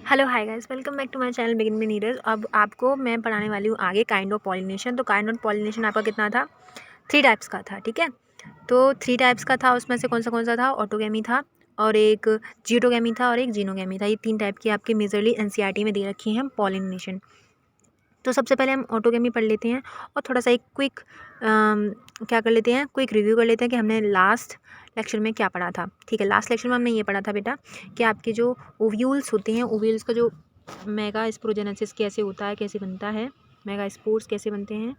Hello hi guys, welcome back to my channel begin with Neeraj. अब आपको मैं पढ़ाने वाली हूँ आगे काइंड ऑफ पॉलिनेशन। तो काइंड ऑफ पॉलिनेशन आपका कितना था? 3 टाइप्स का था, ठीक है। तो 3 टाइप्स का था, उसमें से कौन सा था? ऑटोगैमी था, और एक जीटोगैमी था, और एक जीनोगैमी था। ये 3 टाइप की आपके मेजरली एनसीईआरटी में दे रखी हैं पॉलिनेशन। तो सबसे पहले हम ऑटोगैमी पढ़ लेते हैं और थोड़ा सा एक क्विक क्या कर लेते हैं, क्विक रिव्यू कर लेते हैं कि हमने लास्ट लेक्चर में क्या पढ़ा था। ठीक है, लास्ट लेक्चर में हमने ये पढ़ा था बेटा कि आपके जो ओव्यूल्स होते हैं, ओव्यूल्स का जो मेगा स्पोरोजेनेसिस कैसे होता है, कैसे बनता है, मेगा स्पोर्स कैसे बनते हैं,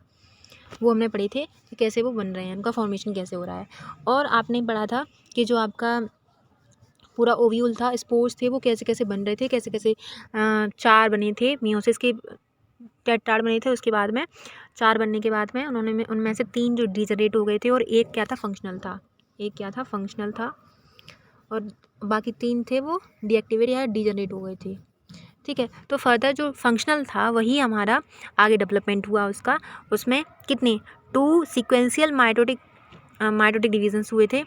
वो हमने पढ़े थे कि कैसे वो बन रहे हैं, उनका फॉर्मेशन कैसे हो रहा है। और आपने पढ़ा था कि जो आपका पूरा ओव्यूल था, स्पोर्स थे, वो कैसे कैसे बन रहे थे, कैसे कैसे 4 बने थे मियोसिस के, टेट्राड बने थे। उसके बाद में 4 बनने के बाद में उनमें से 3 जो डीजनरेट हो गए थे और एक क्या था? फंक्शनल था। एक क्या था? फंक्शनल था, और बाकी 3 थे वो डीएक्टिवेट या डीजनरेट हो गए थे। ठीक है, तो फर्दर जो फंक्शनल था वही हमारा आगे डेवलपमेंट हुआ उसका। उसमें कितने 2 सीक्वेंशियल माइटोटिक डिविजन्स हुए थे,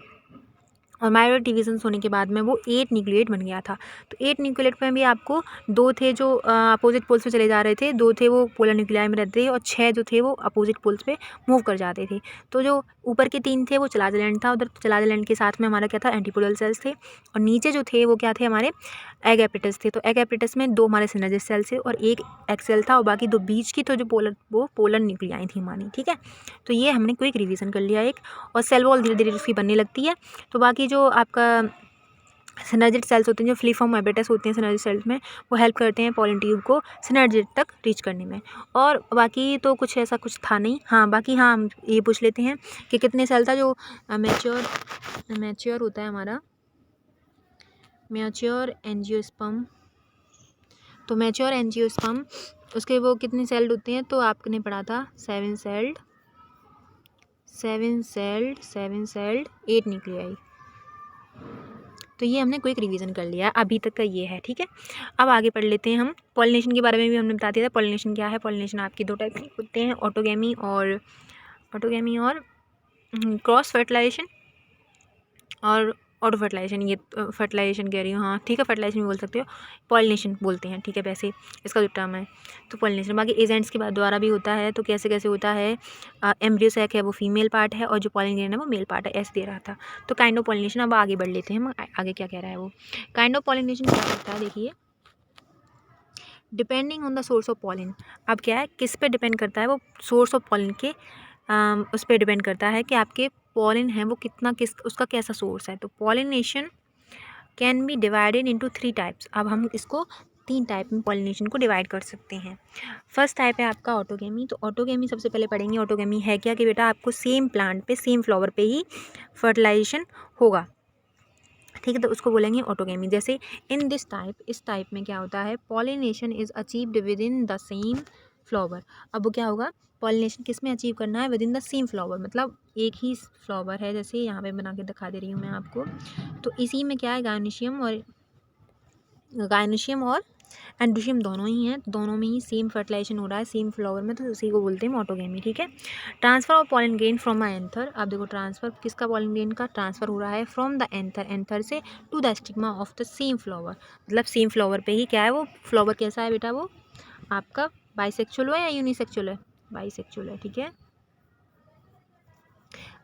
और माइटोटिक डिविजन्स होने के बाद में वो 8 न्यूक्लिएट बन गया था। तो 8 न्यूक्लिएट में भी आपको 2 थे जो अपोजिट पोल्स पे चले जा रहे थे, 2 थे वो पोलर न्यूक्लियाई में रहते थे, और 6 जो थे वो अपोजिट पोल्स पे मूव कर जाते थे। तो जो ऊपर के 3 थे वो चलाज़ था, उधर चलाज़ के साथ में हमारा क्या था? एंटीपोडल सेल्स थे। और नीचे जो थे वो क्या थे? हमारे एग एपिटस थे। तो एग एपिटस में 2 हमारे सिनर्जिस सेल्स थे और एक एक्सेल था, और बाकी 2 बीच की तो जो पोलर न्यूक्लियाई थी हमारी। ठीक है, तो ये हमने क्विक रिवीजन कर लिया एक। और सेल वॉल धीरे धीरे उसकी बनने लगती है। तो बाकी जो आपका सिनर्जिड सेल्स होते हैं, जो फ्लीफॉर्म एपिटस होते हैं सिनर्जिड सेल्स में, वो हेल्प करते हैं पॉलन ट्यूब को सिनर्जिड तक रीच करने में। और बाकी तो कुछ ऐसा कुछ था नहीं। हाँ, बाकी हाँ, हम ये पूछ लेते हैं कि कितने सेल था जो मैच्योर होता है हमारा, मैच्योर एंजियोस्पर्म। तो मैच्योर एंजियोस्पर्म, उसके वो कितने सेल्ड होते हैं? तो आपने पढ़ा था 7 सेल्ड 8 न्यूक्लियाई। तो ये हमने क्विक रिवीजन कर लिया, अभी तक का ये है। ठीक है, अब आगे पढ़ लेते हैं हम। पॉलिनेशन के बारे में भी हमने बता दिया था। पॉलिनेशन क्या है? पॉलिनेशन आपकी 2 टाइप के होते हैं, ऑटोगैमी और क्रॉस फर्टिलाइजेशन और ऑटो फर्टिलाइजेशन। ये फर्टिलाइजेशन कह रही हूँ, हाँ ठीक है, फर्टिलाइजेशन भी बोल सकते हो, पॉलिनेशन बोलते हैं। ठीक है, वैसे इसका जो टर्म है तो पॉलिनेशन। बाकी एजेंट्स के बाद द्वारा भी होता है। तो कैसे कैसे होता है? एम्ब्रियो सैक है वो फीमेल पार्ट है, और जो पॉलन ग्रेन है वो मेल पार्ट है, ऐसे दे रहा था। तो काइंड ऑफ पॉलिनेशन, अब आगे बढ़ लेते हैं हम, आगे क्या कह रहा है वो। काइंड ऑफ पॉलिनेशन क्या करता है? देखिए, depending on the source of pollen. अब क्या है, किस पे डिपेंड करता है? वो सोर्स ऑफ पॉलिन के उस पर डिपेंड करता है कि आपके पॉलिन है वो कितना, उसका कैसा सोर्स है। तो pollination can be divided into 3 types. अब हम इसको 3 टाइप में पॉलिनेशन को डिवाइड कर सकते हैं। फर्स्ट टाइप है आपका ऑटोगैमी। तो ऑटोगैमी सबसे पहले पढ़ेंगे। ऑटोगैमी है क्या? कि बेटा आपको सेम प्लांट पे, सेम फ्लावर पे ही फर्टिलाइजेशन होगा। ठीक है, तो उसको बोलेंगे ऑटोगैमी। जैसे इन दिस टाइप, इस टाइप में क्या होता है? Pollination is achieved with in the same flower. अब वो क्या होगा? पॉलिनेशन किस में अचीव करना है? With in the same flower, मतलब एक ही फ्लावर है, जैसे यहाँ पे बना के दिखा दे रही हूँ मैं आपको। तो इसी में क्या है? गायनोशियम और एंड्रोशियम दोनों ही हैं, दोनों में ही सेम फर्टिलाइजेशन हो रहा है सेम फ्लावर में, तो उसी को बोलते हैं ऑटोगैमी। ठीक है, transfer of pollen grain from a anther. अब देखो, ट्रांसफर किसका? पॉलन ग्रेन का ट्रांसफर हो रहा है फ्रॉम द एंथर से to the stigma of the same flower. मतलब सेम फ्लावर पे ही क्या है? वो फ्लावर कैसा है बेटा? वो आपका बाइसेक्चुअल है या यूनिसेक्चुअल है? बाइसेक्चुअल है। ठीक है,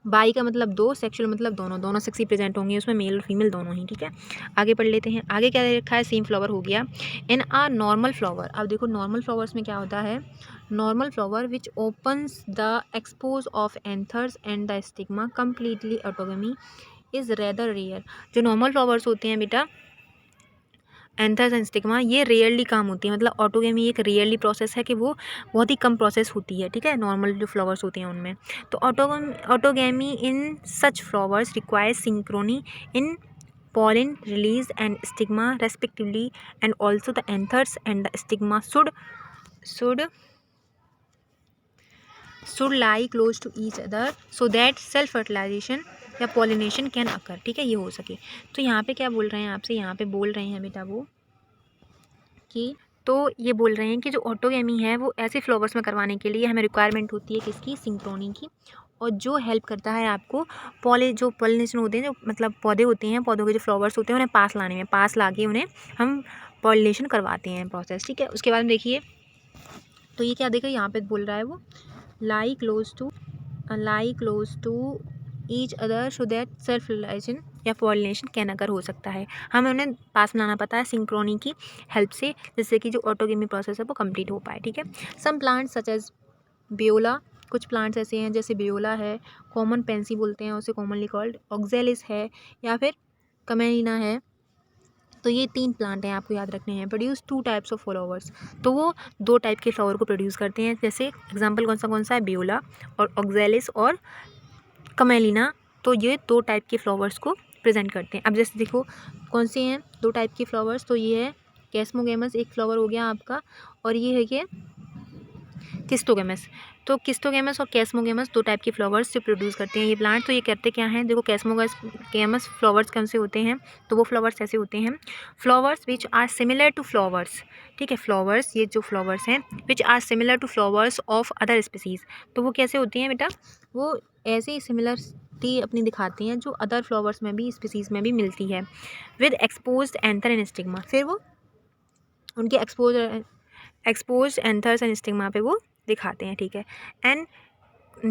बाई का मतलब 2, सेक्सुअल मतलब दोनों सेक्स ही प्रेजेंट होंगे उसमें, मेल और फीमेल दोनों ही। ठीक है, आगे पढ़ लेते हैं। आगे क्या दे रखा है? सेम फ्लावर हो गया। In a normal flower. अब देखो, नॉर्मल फ्लावर्स में क्या होता है? Normal flower which opens the expose of anthers and the stigma completely autogamy is rather rare. जो नॉर्मल फ्लावर्स होते हैं बेटा, एंथर्स एंड स्टिग्मा, ये रेयरली काम होती है। मतलब ऑटोगैमी एक रेयरली प्रोसेस है कि वो बहुत ही कम प्रोसेस होती है। ठीक है, नॉर्मल जो फ्लावर्स होते हैं उनमें। तो autogamy in such flowers require synchrony in pollen release and stigma respectively, and also the anthers and the stigma should lie close to each other so that self fertilization या pollination can occur। ठीक है, ये हो सके। तो यहाँ पे क्या बोल रहे हैं आपसे? यहाँ पे बोल रहे हैं बेटा वो कि, तो ये बोल रहे हैं कि जो ऑटोगैमी है वो ऐसे फ्लावर्स में करवाने के लिए हमें रिक्वायरमेंट होती है किसकी? सिंक्रोनी की। और जो हेल्प करता है आपको जो पॉलिनेशन होते हैं, जो मतलब पौधे होते हैं, पौधों के जो फ्लावर्स होते हैं, उन्हें पास लाने में, पास लाके उन्हें हम पॉलिनेशन करवाते हैं प्रोसेस, ठीक है। उसके बाद में देखिए, तो ये क्या देखिए यहाँ पे बोल रहा है वो lie close to each other so that self realization या पॉलिनेशन कैन अगर हो सकता है। हमें उन्हें पास में लाना पता है सिंक्रोनी की हेल्प से, जिससे कि जो ऑटोगेमी प्रोसेस है वो कंप्लीट हो पाए, ठीक है। सम प्लांट्स सच एज बियोला, कुछ प्लांट्स ऐसे हैं जैसे बियोला है, कॉमन पेंसी बोलते हैं उसे कॉमनली कॉल्ड, ऑक्जेलिस है, या फिर कमेलिना है। तो ये 3 प्लांट हैं, आपको याद रखने हैं। प्रोड्यूस 2 टाइप्स ऑफ फ्लावर्स, तो वो 2 टाइप के फ्लावर को प्रोड्यूस करते हैं। जैसे एग्जांपल कौन सा है, बियोला और ऑक्जेलिस और कमेलिना। तो ये 2 टाइप के फ्लावर्स को प्रेजेंट करते हैं। अब जैसे देखो कौन से हैं 2 टाइप के फ्लावर्स, तो ये है कैस्मोगेमस, एक फ्लावर हो गया आपका, और ये है कि किस्टोगेमस। तो किस्टोगेमस और कैस्मोगेमस 2 टाइप के फ्लावर्स से प्रोड्यूस करते हैं ये प्लांट। तो ये करते क्या हैं, देखो कैस्मोगेमस फ्लावर्स कौन से होते हैं, तो वो फ्लावर्स ऐसे होते हैं, flowers which are similar to flowers, ठीक है। फ्लावर्स, ये जो फ्लावर्स हैं which are similar to flowers of other species, तो वो कैसे होती हैं बेटा, वो ऐसे ही सिमिलरिटी अपनी दिखाती हैं जो अदर फ्लावर्स में भी, स्पीसीज़ में भी मिलती है। With exposed anther and stigma, फिर वो उनके एक्सपोज्ड एंथर्स एंड स्टिग्मा पे वो दिखाते हैं, ठीक है। एंड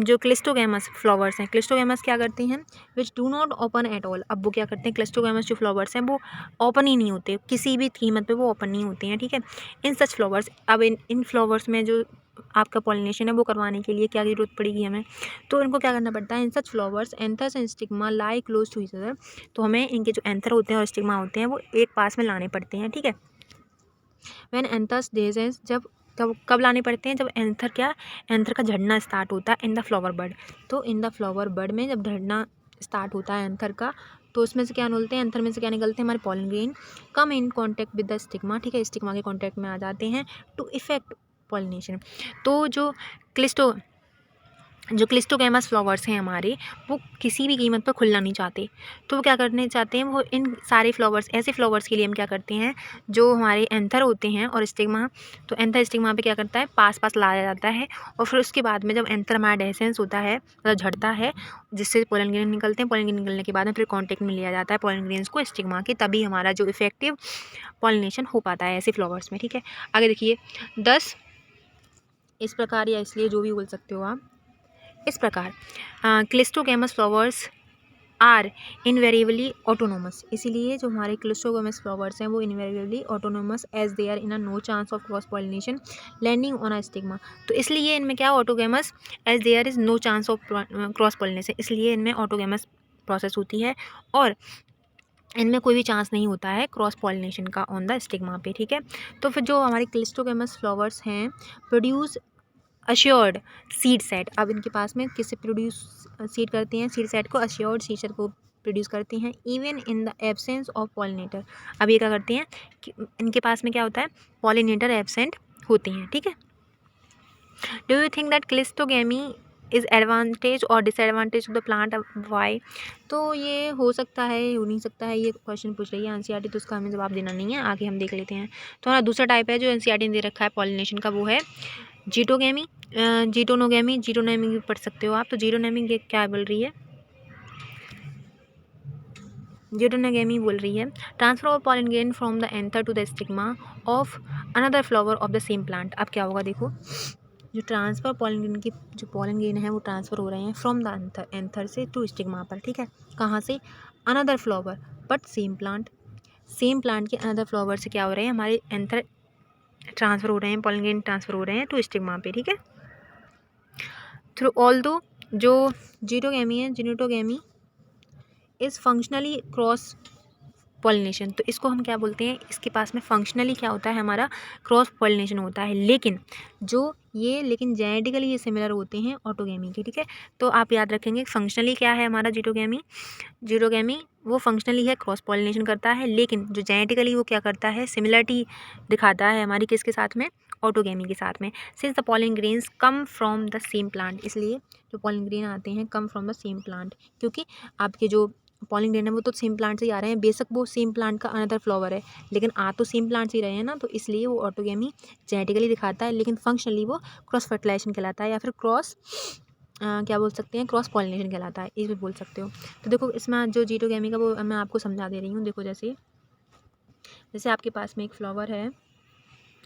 जो क्लिस्टोगेमस फ्लावर्स हैं, क्लिस्टोगेमस क्या करते हैं, which do not open at all. अब वो क्या करते हैं, क्लिस्टोगेमस जो फ्लावर्स हैं वो ओपन ही नहीं होते, किसी भी कीमत पे वो ओपन नहीं होते हैं, ठीक है। इन सच फ्लावर्स, अब इन फ्लावर्स में जो आपका पॉलिनेशन है वो करवाने के लिए क्या जरूरत पड़ेगी हमें, तो इनको क्या करना पड़ता है, in such flowers anthers and stigma lie close to each other, तो हमें इनके जो एंथर होते हैं और स्टिग्मा होते हैं वो एक पास में लाने पड़ते हैं, ठीक है। व्हेन एंथर्स डेजेंस, जब कब लाने पड़ते हैं, जब एंथर का झड़ना स्टार्ट होता है इन द फ्लावर बड। तो इन द फ्लावर बड में जब झड़ना स्टार्ट होता है एंथर का, तो उसमें से क्या निकलते हैं, एंथर में से क्या निकलते हैं, हमारे pollen grain come in contact with the stigma, ठीक है, स्टिग्मा के कॉन्टैक्ट में आ जाते हैं टू इफेक्ट पॉलिनेशन। तो जो क्लिस्टोगेमस फ्लावर्स हैं हमारे, वो किसी भी कीमत पर खुलना नहीं चाहते, तो वो क्या करने चाहते हैं, वो इन सारे फ्लावर्स, ऐसे फ्लावर्स के लिए हम क्या करते हैं, जो हमारे एंथर होते हैं और स्टिग्मा, तो एंथर स्टिग्मा पे क्या करता है, पास लाया जाता है, और फिर उसके बाद में जब एंथर हमारा डेसेंस होता है, मतलब झड़ता है, जिससे पोलन ग्रेन निकलते हैं, पोलन ग्रेन निकलने के बाद में फिर कॉन्टेक्ट में लिया जाता है पोलन ग्रेन्स को स्टिग्मा के, तभी हमारा जो इफेक्टिव पॉलिनेशन हो पाता है ऐसे फ्लावर्स में, ठीक है। आगे देखिए 10 इस प्रकार, या इसलिए जो भी बोल सकते हो आप, इस प्रकार cleistogamous flowers are invariably autonomous, इसीलिए जो हमारे क्लिस्टोगेमस फ्लावर्स हैं वो invariably autonomous as they are in a no chance of cross pollination landing on a stigma. तो इसलिए इनमें क्या autogamous, as there is no chance of cross pollination, इसलिए इनमें ऑटोगेमस प्रोसेस होती है और इनमें कोई भी चांस नहीं होता है क्रॉस पॉलिनेशन का ऑन द स्टिग्मा पे, ठीक है। तो फिर जो हमारे क्लिस्टोगेमस फ्लावर्स हैं प्रोड्यूस अश्योर्ड सीड सेट, अब इनके पास में किससे प्रोड्यूस सीड करते हैं, सीड सेट को, अश्योर्ड सीड सेट को प्रोड्यूस करते हैं even in the absence of pollinator. अब ये क्या करते हैं कि इनके पास में क्या होता है, पॉलिनेटर एब्सेंट होते हैं, ठीक है। Do you think that cleistogamy is advantage और disadvantage of the plant, why. तो ये हो सकता है, हो नहीं सकता है, ये क्वेश्चन पूछ रही है एनसीईआरटी, तो उसका हमें जवाब देना नहीं है, आगे हम देख लेते हैं। तो हमारा दूसरा टाइप है जो एनसीईआरटी ने दे रखा है पॉलिनेशन का, वो है जीटोगेमी, जीटोनोगेमी भी पढ़ सकते हो आप। तो जीटोनोमी क्या बोल रही है, जीटोनोगेमी बोल रही है transfer of pollen grain from the anther to the stigma of another flower of the same plant. अब क्या होगा देखो, जो ट्रांसफर पॉलन ग्रेन की जो पॉलन ग्रेन है वो ट्रांसफ़र हो रहे हैं फ्रॉम द एंथर से टू स्टिग्मा पर, ठीक है। कहाँ से, another flower but same plant के अनदर फ्लावर से क्या हो रहे हैं, हमारे एंथर ट्रांसफ़र हो रहे हैं, पॉलन ग्रेन ट्रांसफ़र हो रहे हैं टू स्टिग्मा पे, ठीक है। थ्रू ऑल्दो जो जीटोगेमी है, जीटोगेमी इज़ फंक्शनली क्रॉस पॉलिनेशन, तो इसको हम क्या बोलते हैं, इसके पास में फंक्शनली क्या होता है, हमारा क्रॉस पॉलिनेशन होता है, लेकिन जेनेटिकली ये सिमिलर होते हैं ऑटोगेमी के, ठीक है। तो आप याद रखेंगे फंक्शनली क्या है हमारा जीटोगेमी वो फंक्शनली है, क्रॉस पॉलिनेशन करता है, लेकिन जो जेनेटिकली वो क्या करता है, सिमिलरिटी दिखाता है हमारी किसके साथ में, ऑटोगेमी के साथ में। Since the pollen grains come from the same plant, इसलिए जो पॉलन ग्रेन आते हैं come from the same plant, क्योंकि आपके जो पॉलन ग्रेन है वो तो सेम प्लांट से ही आ रहे हैं, बेशक वो सेम प्लांट का अनदर फ्लावर है, लेकिन आ तो सेम प्लांट से ही रहे हैं ना, तो इसलिए वो ऑटोगेमी जेनेटिकली दिखाता है, लेकिन फंक्शनली वो क्रॉस फर्टिलाइजेशन कहलाता है, या फिर क्या बोल सकते हैं, क्रॉस पॉलिनेशन कहलाता है, ये भी बोल सकते हो। तो देखो इसमें जो जीटोगेमी का वो मैं आपको समझा दे रही हूँ, देखो जैसे जैसे आपके पास में एक फ्लावर है,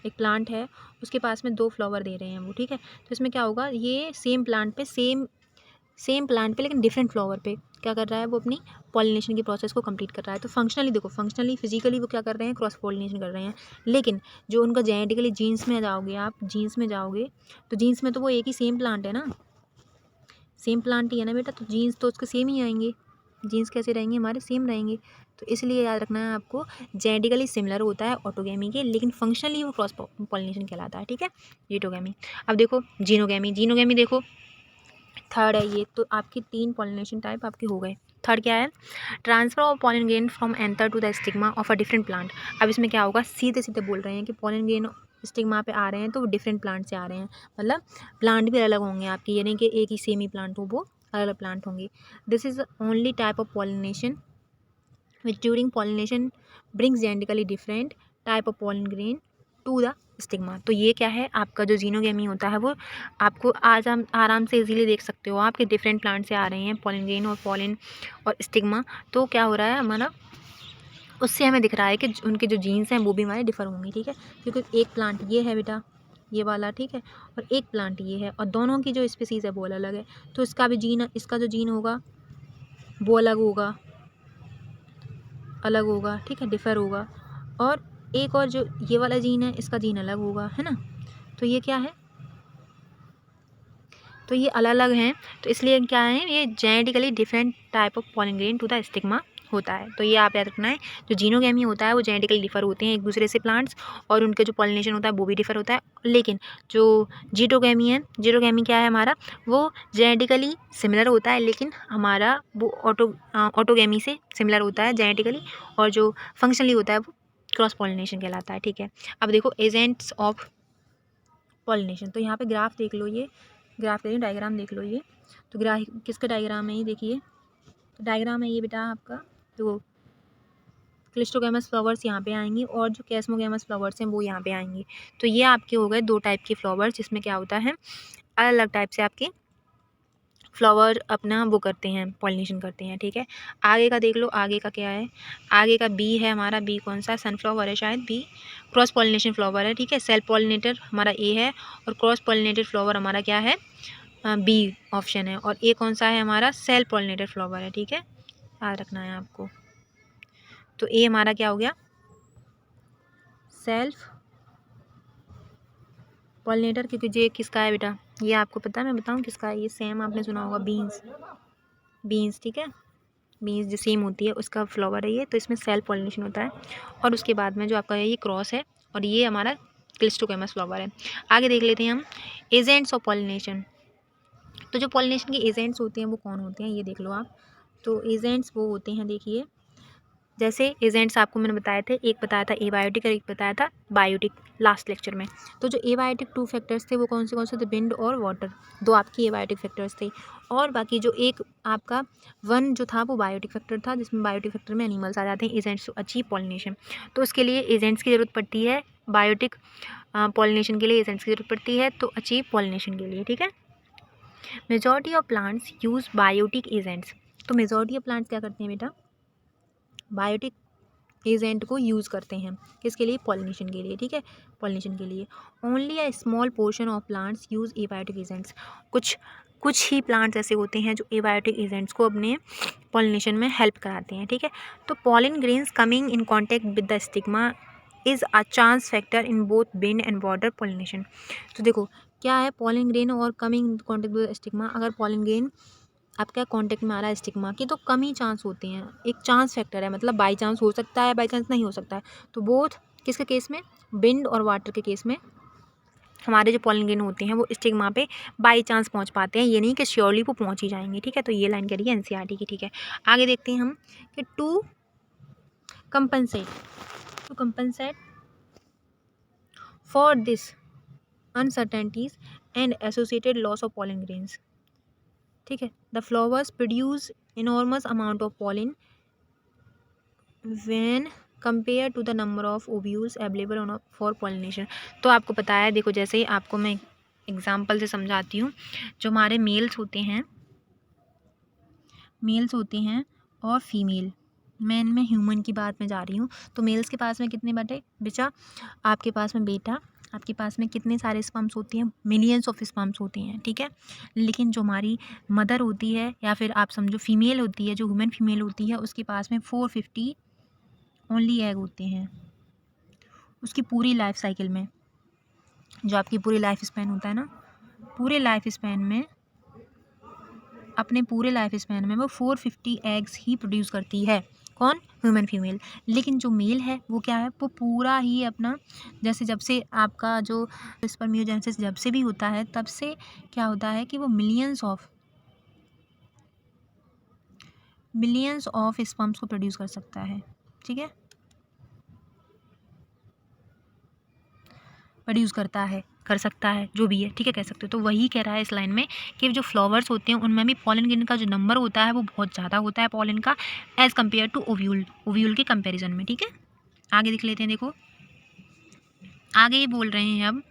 एक प्लांट है, उसके पास में 2 फ्लावर दे रहे हैं वो, ठीक है। तो इसमें क्या होगा, ये सेम प्लांट पे सेम प्लांट पे लेकिन डिफरेंट फ्लावर पे क्या कर रहा है, वो अपनी पॉलिनेशन की प्रोसेस को कंप्लीट कर रहा है। तो फंक्शनली देखो, फंक्शनली फिजिकली वो क्या कर रहे हैं, क्रॉस पॉलिनेशन कर रहे हैं। लेकिन जो उनका जेनेटिकली जीन्स में जाओगे आप, जीन्स में जाओगे तो जीन्स में तो वो एक ही सेम प्लांट है ना, सेम प्लांट ही है ना बेटा, तो जीन्स तो उसके सेम ही आएंगे। जीन्स कैसे रहेंगे, हमारे सेम रहेंगे। तो इसलिए याद रखना है आपको, जेनेटिकली सिमिलर होता है ऑटोगैमी के, लेकिन फंक्शनली वो क्रॉस पॉलिनेशन कहलाता है, ठीक है, जीटोगैमी। अब देखो जीनोगैमी, जीनोगैमी देखो थर्ड है ये, तो आपकी 3 पॉलिनेशन टाइप आपके हो गए। थर्ड क्या है, transfer of pollen grain from anther to the stigma of a different plant. अब इसमें क्या होगा, सीधे सीधे बोल रहे हैं कि पॉलन ग्रेन स्टिग्मा पे आ रहे हैं तो वो डिफरेंट प्लांट से आ रहे हैं, मतलब प्लांट भी अलग होंगे आपकी, यानी कि एक ही सेम ही प्लांट हो, वो अलग अलग प्लांट होंगे। This is only type of pollination which during pollination brings genetically different type of pollen grain to the stigma. तो ये क्या है, आपका जो जीनोगेमी होता है वो आपको आज हम आराम से इजीली देख सकते हो, आपके डिफरेंट प्लांट से आ रहे हैं पॉलन ग्रेन और पॉलन और स्टिग्मा। तो क्या हो रहा है हमारा, उससे हमें दिख रहा है कि उनके जो जीन्स हैं वो भी हमारे डिफर होंगे, ठीक है, क्योंकि एक प्लांट ये है बेटा, ये वाला, ठीक है, और एक प्लांट ये है, और दोनों की जो स्पीसीज़ है वो अलग अलग है। तो इसका भी जीन, इसका जो जीन होगा वो अलग होगा, ठीक है, डिफ़र होगा। और एक और जो ये वाला जीन है, इसका जीन अलग होगा, है ना। तो ये क्या है, तो ये अलग अलग हैं, तो इसलिए क्या है, ये genetically different type of pollen grain to the stigma होता है। तो ये आप याद रखना है, जो जीनोगैमी होता है वो जेनेटिकली डिफर होते हैं एक दूसरे से प्लांट्स, और उनके जो पॉलिनेशन होता है वो भी डिफर होता है। लेकिन जो जीटोगैमी है, जीटोगैमी क्या है हमारा, वो जेनेटिकली सिमिलर होता है, लेकिन हमारा वो ऑटोगैमी से सिमिलर होता है जेनेटिकली, और जो फंक्शनली होता है वो क्रॉस पॉलिनेशन कहलाता है, ठीक है। अब देखो एजेंट्स ऑफ पॉलिनेशन, तो यहाँ पे ग्राफ देख लो, ये ग्राफ देख, डायग्राम देख लो ये। तो ग्राफ किसका डायग्राम है, ये देखिए डायग्राम है ये बेटा आपका। तो क्लिस्टोगैमस फ्लावर्स यहाँ पे आएंगी, और जो कैस्मोगैमस फ्लावर्स हैं वो यहाँ पे आएंगी। तो ये आपके हो गए 2 टाइप के फ्लावर्स, जिसमें क्या होता है, अलग अलग टाइप से आपके फ्लावर अपना वो करते हैं, पॉलिनेशन करते हैं, ठीक है। आगे का देख लो, आगे का क्या है, आगे का बी है हमारा, बी कौन सा, सनफ्लावर है शायद, बी क्रॉस पॉलिनेशन फ्लावर है, ठीक है। सेल्फ पॉलिनेटर हमारा ए है, और क्रॉस पॉलिनेटेड फ्लावर हमारा क्या है, बी ऑप्शन है। और ए कौन सा है हमारा, सेल्फ पॉलिनेटेड फ्लावर है, ठीक है, याद रखना है आपको। तो ए हमारा क्या हो गया, सेल्फ पॉलिनेटर, क्योंकि ये किसका है बेटा, ये आपको पता है, मैं बताऊँ किसका है, ये सेम आपने सुना होगा, बीन्स, ठीक है, बीन्स जो सेम होती है उसका फ्लावर है ये, तो इसमें सेल्फ पॉलिनेशन होता है। और उसके बाद में जो आपका ये क्रॉस है, और ये हमारा क्लिस्टोगैमस फ्लावर है। आगे देख लेते हैं हम एजेंट्स ऑफ पॉलिनेशन। तो जो पॉलिनेशन के एजेंट्स होते हैं वो कौन होते हैं, ये देख लो आप। तो एजेंट्स वो होते हैं, देखिए जैसे एजेंट्स आपको मैंने बताए थे, एक बताया था एबायोटिक और एक बताया था बायोटिक लास्ट लेक्चर में। तो जो एबायोटिक 2 फैक्टर्स थे वो कौन से थे, विंड और वाटर, 2 आपकी एबायोटिक फैक्टर्स थे। और बाकी जो एक आपका 1 जो था वो बायोटिक फैक्टर था, जिसमें बायोटिक फैक्टर में एनिमल्स आ जाते हैं एजेंट्स टू अचीव पॉलिनेशन। तो उसके लिए एजेंट्स की ज़रूरत पड़ती है, बायोटिक पॉलिनेशन के लिए एजेंट्स की ज़रूरत पड़ती है, तो अचीव पॉलिनेशन के लिए, ठीक है। Majority of plants use biotic agents. तो मेजॉरिटी ऑफ प्लांट्स क्या करते हैं बेटा, बायोटिक एजेंट को यूज़ करते हैं, किसके लिए, पॉलिनेशन के लिए, ठीक है, पॉलिनेशन के लिए। Only a small portion of plants use abiotic agents. कुछ ही प्लांट्स ऐसे होते हैं जो एबायोटिक एजेंट्स को अपने पॉलिनेशन में हेल्प कराते हैं, ठीक है। तो pollen grains coming in contact with the stigma is a chance factor in both wind and water pollination. तो देखो क्या है, पॉलन ग्रेन और coming in contact with stigma, अगर पॉलन ग्रेन आपका कॉन्टेक्ट में आ रहा है स्टिग्मा की, तो कम ही चांस होते हैं, एक चांस फैक्टर है, मतलब बाई चांस हो सकता है, बाई चांस नहीं हो सकता है। तो बोथ किसके केस में, विंड और वाटर के केस में हमारे जो पॉलन ग्रेन होते हैं वो स्टिग्मा पे बाई चांस पहुंच पाते हैं, ये नहीं कि श्योरली वो पहुंच ही जाएंगे, ठीक है। तो ये लाइन कह रही है एनसीईआरटी की, ठीक है। आगे देखते हैं हम कि to compensate for this uncertainties and associated loss of pollen grains, ठीक है, the flowers produce enormous amount of pollen when compare to the number of ovules available on for pollination. तो आपको पता है, देखो जैसे ही आपको मैं एग्जांपल से समझाती हूँ, जो हमारे मेल्स होते हैं और फीमेल, मैन में ह्यूमन की बात मैं जा रही हूँ। तो मेल्स के पास में कितने बच्चा आपके पास में बेटा आपके पास में कितने सारे स्पर्म्स होती हैं, मिलियंस ऑफ स्पर्म्स होती हैं, ठीक है। लेकिन जो हमारी मदर होती है या फिर आप समझो फीमेल होती है, जो ह्यूमन फीमेल होती है, उसके पास में 450 ओनली एग होते हैं उसकी पूरी लाइफ साइकिल में। जो आपकी पूरी लाइफ स्पैन होता है ना, पूरे लाइफ स्पैन में, अपने पूरे लाइफ स्पैन में वो 450 एग्स ही प्रोड्यूस करती है। कौन? Human female. लेकिन जो मेल है वो क्या है, वो पूरा ही अपना, जैसे जब से आपका जो स्पर्मियोजेनेसिस जब से भी होता है तब से क्या होता है कि वो मिलियंस ऑफ स्पर्म्स को प्रोड्यूस कर सकता है, ठीक है, प्रोड्यूस करता है, कर सकता है, जो भी है, ठीक है, कह सकते हो। तो वही कह रहा है इस लाइन में कि जो फ्लावर्स होते हैं उनमें भी पॉलन ग्रेन का जो नंबर होता है वो बहुत ज़्यादा होता है पॉलन का, एज़ कम्पेयर टू ओव्यूल के कंपैरिजन में, ठीक है। आगे देख लेते हैं। देखो आगे ये बोल रहे हैं अब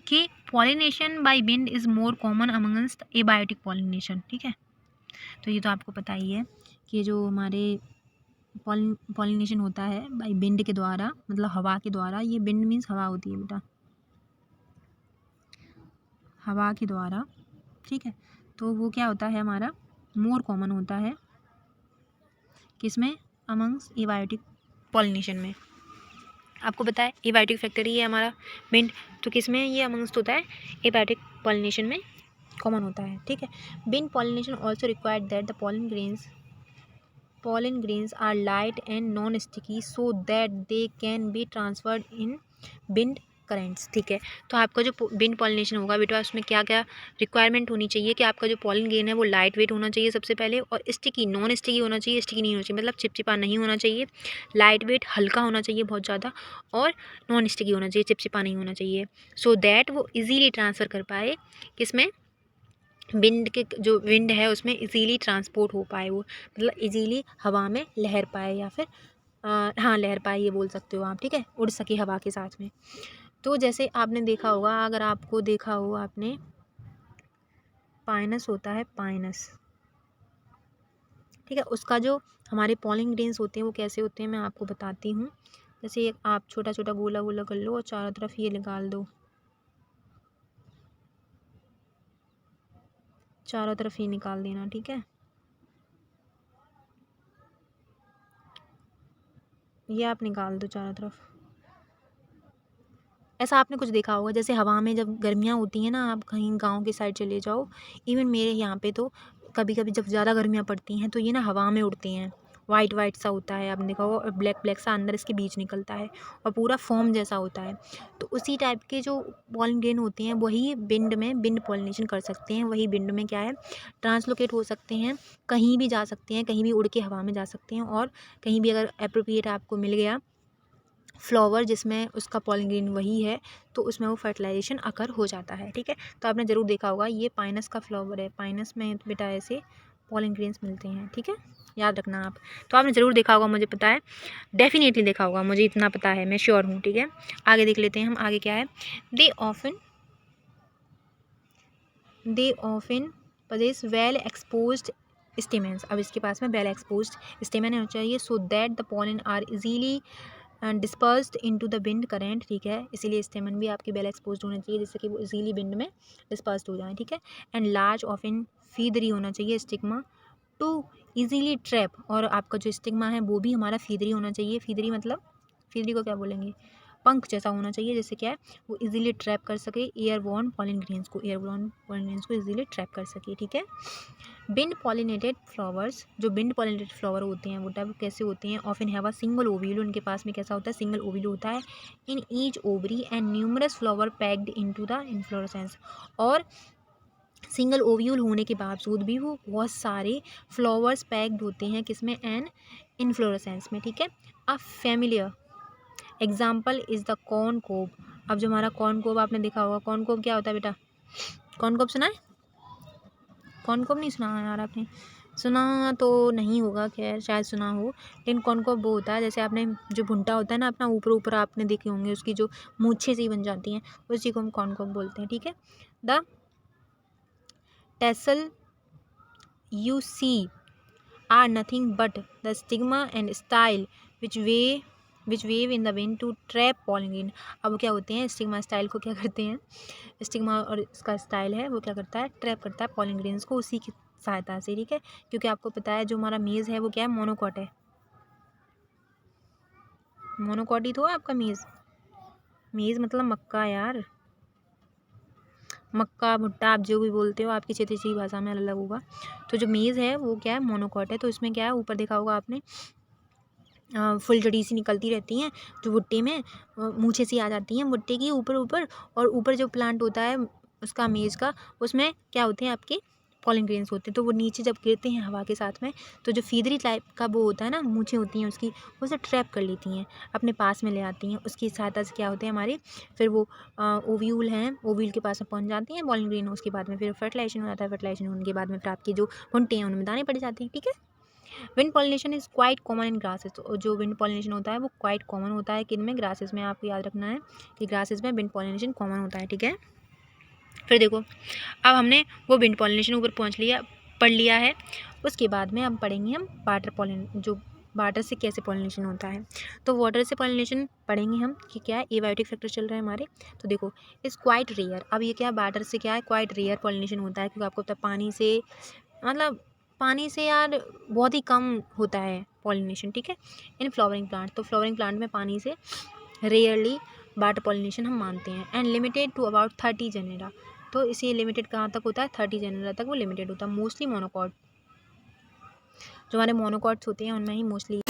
कि pollination by wind is more common amongst abiotic pollination, ठीक है। तो ये तो आपको पता ही है कि जो हमारे पॉलिनेशन होता है बाय विंड के द्वारा, मतलब हवा के द्वारा, ये विंड मीन्स हवा होती है बेटा, हवा के द्वारा, ठीक है। तो वो क्या होता है हमारा, मोर कॉमन होता है किसमें, अमंग्स एबायोटिक पॉलिनेशन में। आपको पता है एबायोटिक फैक्टर ही है हमारा विंड, तो किसमें ये अमंग्स्ट होता है, एबायोटिक पॉलिनेशन में कॉमन होता है, ठीक है। Wind pollination also required that the pollen grains are light and non-sticky so that they can be transferred in wind currents, ठीक है। तो आपका जो विंड पॉलिनेशन होगा बेटा, उसमें क्या क्या रिक्वायरमेंट होनी चाहिए कि आपका जो पॉलन ग्रेन है वो लाइट वेट होना चाहिए सबसे पहले, और स्टिकी, नॉन स्टिकी होना चाहिए, स्टिकी नहीं होना चाहिए, मतलब चिपचिपा नहीं होना चाहिए, लाइट वेट हल्का होना चाहिए बहुत ज़्यादा, और नॉन स्टिकी होना चाहिए, चिपचिपा नहीं होना चाहिए, सो दैट वो इजीली ट्रांसफ़र कर पाए किसमें, विंड के, जो विंड है उसमें इजीली ट्रांसपोर्ट हो पाए, वो मतलब इजीली हवा में लहर पाए, या फिर हाँ लहर पाए ये बोल सकते हो आप, ठीक है, उड़ सके हवा के साथ में। तो जैसे आपने देखा होगा, अगर आपको देखा हो आपने, पाइनस होता है, पाइनस, ठीक है, उसका जो हमारे पॉलिन ग्रेन्स होते हैं वो कैसे होते हैं मैं आपको बताती हूँ। जैसे एक आप छोटा छोटा गोला गोला कर लो और चारों तरफ ये निकाल दो, चारों तरफ ये निकाल देना, ठीक है, ये आप निकाल दो चारों तरफ। ऐसा आपने कुछ देखा होगा, जैसे हवा में जब गर्मियाँ होती हैं ना, आप कहीं गांव के साइड चले जाओ, इवन मेरे यहाँ पे तो कभी कभी जब ज़्यादा गर्मियाँ पड़ती हैं तो ये ना हवा में उड़ती हैं, वाइट वाइट सा होता है, आपने देखा होगा, और ब्लैक ब्लैक सा अंदर इसके बीज निकलता है और पूरा फोम जैसा होता है। तो उसी टाइप के जो पॉलन ग्रेन होते हैं वही विंड में विंड पॉलिनेशन कर सकते हैं, वही विंड में क्या है, ट्रांसलोकेट हो सकते हैं, कहीं भी जा सकते हैं, कहीं भी उड़ के हवा में जा सकते हैं, और कहीं भी अगर अप्रोप्रिएट आपको मिल गया फ्लावर जिसमें उसका पॉलन ग्रेन वही है तो उसमें वो फर्टिलाइजेशन अकर हो जाता है, ठीक है। तो आपने ज़रूर देखा होगा, ये पाइनस का फ्लावर है, पाइनस में बेटा ऐसे पॉलन ग्रेन्स मिलते हैं, ठीक है, याद रखना आप। तो आपने ज़रूर देखा होगा, मुझे पता है, डेफिनेटली देखा होगा, मुझे इतना पता है, मैं श्योर हूँ, ठीक है। आगे देख लेते हैं हम, आगे क्या है, they often possess well exposed stamens. अब इसके पास में वेल एक्सपोज्ड स्टेमन होना चाहिए so that the pollen are easily dispersed into the wind current, ठीक है, इसीलिए स्टेमन भी आपकी वेल एक्सपोज्ड होना चाहिए जिससे कि वो इजीली विंड में डिस्पर्स्ड हो जाए, ठीक है। एंड लार्ज ऑफ इन फीदरी होना चाहिए स्टिग्मा टू इजीली ट्रैप, और आपका जो स्टिग्मा है वो भी हमारा फीदरी होना चाहिए, फीदरी मतलब, फीदरी को क्या बोलेंगे, पंख जैसा होना चाहिए, जैसे क्या है वो इजीली ट्रैप कर सके एयरबॉर्न पॉलन ग्रेन्स को, इजीली ट्रैप कर सके, ठीक है। विंड पॉलिनेटेड फ्लावर्स, जो विंड पॉलिनेटेड फ्लावर होते हैं वो टाइप कैसे होते हैं, often have a single ovule, उनके पास में कैसा होता है, सिंगल ओव्यूल होता है, in each ovary and numerous flower packed into the inflorescence, और सिंगल ओव्यूल होने के बावजूद भी वो बहुत सारे फ्लावर्स पैक्ड होते हैं किसमें, एन इन्फ्लोरेसेंस में, ठीक है। A familiar example is the corn cob. अब जो हमारा कॉर्न कोब आपने देखा होगा, कॉर्न कोब क्या होता है बेटा, कॉर्न कोब सुना है, कॉर्न कोब नहीं सुना है यार आपने, सुना तो नहीं होगा, खैर शायद सुना हो, लेकिन कॉर्न कोब वो होता है, जैसे आपने जो भुंटा होता है ना अपना, ऊपर ऊपर आपने देखे होंगे उसकी जो मूछें सी बन जाती हैं, उसी को हम कॉर्न कोब बोलते हैं, ठीक है। The tassel you see are nothing but the stigma and style which wave in the wind to trap pollen grain. अब वो क्या होते हैं, स्टिग्मा स्टाइल को क्या करते हैं, स्टिग्मा और इसका स्टाइल है वो क्या करता है, ट्रैप करता है पॉलन ग्रेन्स को उसी की सहायता से, ठीक है। क्योंकि आपको पता है जो हमारा मेज़ है वो क्या है, मोनोकॉट है। मोनोकॉट ही तो है आपका मेज़। मेज़ मतलब मक्का यार, मक्का भुट्टा आप जो भी बोलते हो, आपकी क्षेत्रीय भाषा में अलग अलग होगा। तो जो मेज़ है वो क्या है, मोनोकॉट है। तो इसमें क्या है, ऊपर देखा होगा आपने फुलझड़ी सी निकलती रहती हैं जो भुट्टे में मूछें सी आ जाती हैं भुट्टे की ऊपर ऊपर, और ऊपर जो प्लांट होता है उसका मेज़ का, उसमें क्या होते हैं आपके पॉलन ग्रेन्स होते हैं। तो वो नीचे जब गिरते हैं हवा के साथ में, तो जो फीदरी टाइप का वो होता है ना, मूछें होती हैं उसकी, वो उसे ट्रैप कर लेती हैं, अपने पास में ले आती हैं। उसकी सहायता से क्या होते हैं हमारे, फिर वो ओव्यूल हैं, ओव्यूल के पास में पहुँच जाती हैं पॉलन ग्रेन। उसके बाद में फिर फर्टिलाइजेशन हो जाता है। फर्टिलाइजेशन होने के बाद में फिर आपकी जो भुट्टे हैं उनमें दाने पड़ जाते हैं, ठीक है। Wind pollination is quite common in grasses. तो जो विंड पॉलिनेशन होता है वो क्वाइट कॉमन होता है किन में, ग्रासेस में। आपको याद रखना है कि ग्रासेस में विंड पॉलिनेशन कॉमन होता है, ठीक है। फिर देखो, अब हमने वो विंड पॉलिनेशन ऊपर पढ़ लिया है। उसके बाद में अब पढ़ेंगे हम वाटर पॉलिन, जो वाटर से कैसे पॉलिनेशन होता है। तो वाटर से पॉलिनेशन पढ़ेंगे हम कि क्या है, एबायोटिक फैक्टर चल रहा है हमारे। तो देखो, इज़ क्वाइट रेयर। अब ये क्या है, वाटर से क्या है, क्वाइट रेयर पॉलिनेशन होता है, क्योंकि आपको पता है पानी से, मतलब पानी से यार बहुत ही कम होता है पॉलिनेशन, ठीक है। इन फ्लावरिंग प्लांट, तो फ्लावरिंग प्लांट में पानी से रेयरली वाटर पॉलिनेशन हम मानते हैं। And limited to about 30 genera. तो इसे लिमिटेड कहाँ तक होता है, 30 जेनेरा तक वो लिमिटेड होता है। मोस्टली मोनोकॉट, जो हमारे मोनोकॉट्स होते हैं उनमें ही मोस्टली